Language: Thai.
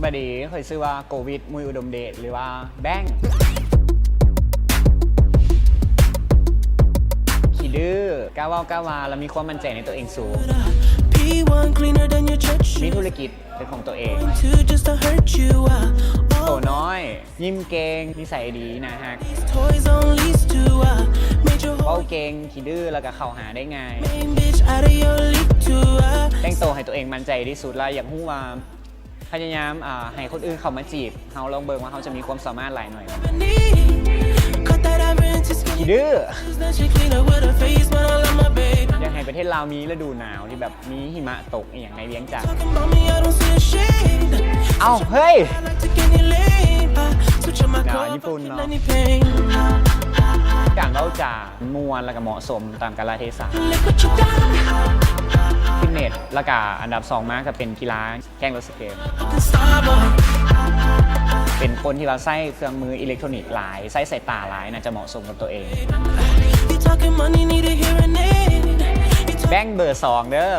บายดีเคยซื้อว่าโควิดมุยอุดมเดชหรือว่าแบงค์ขี้ดื้อกล้าว่ากล้าวาแล้วมีความมั่นใจในตัวเองสูงมีธุรกิจเป็นของตัวเองโตน้อยยิ้มเก่งนิสัยดีนะฮะเป้าเก่งขี้ดื้อแล้วก็เข้าหาได้ง่ายแต่งตัวให้ตัวเองมั่นใจที่สุดแล้วอยากรู้ว่าพยายามให้คนอื่นเข้ามาจีบเขาลองเบิ่งว่าเขาจะมีความสามารถหลายหน่อยขี้ดื้ออยากให้ประเทศลาวมีฤดูหนาวที่แบบมีหิมะตกอย่างในเวียงจันทร์เอ้าเฮ้ยหนาวญี่ปุ่นเนาะการเล่าจ่ามวลและก็เหมาะสมตามกาลเทศะฟิตเนสและก็อันดับ2มากก็เป็นกีฬาแข่งรถสเก็ตเป็นคนที่เราใช้เครื่องมืออิเล็กทรอนิกส์หลายใช้สายตาหลายน่าจะเหมาะสมกับตัวเองแบงค์เบอร์2เด้อ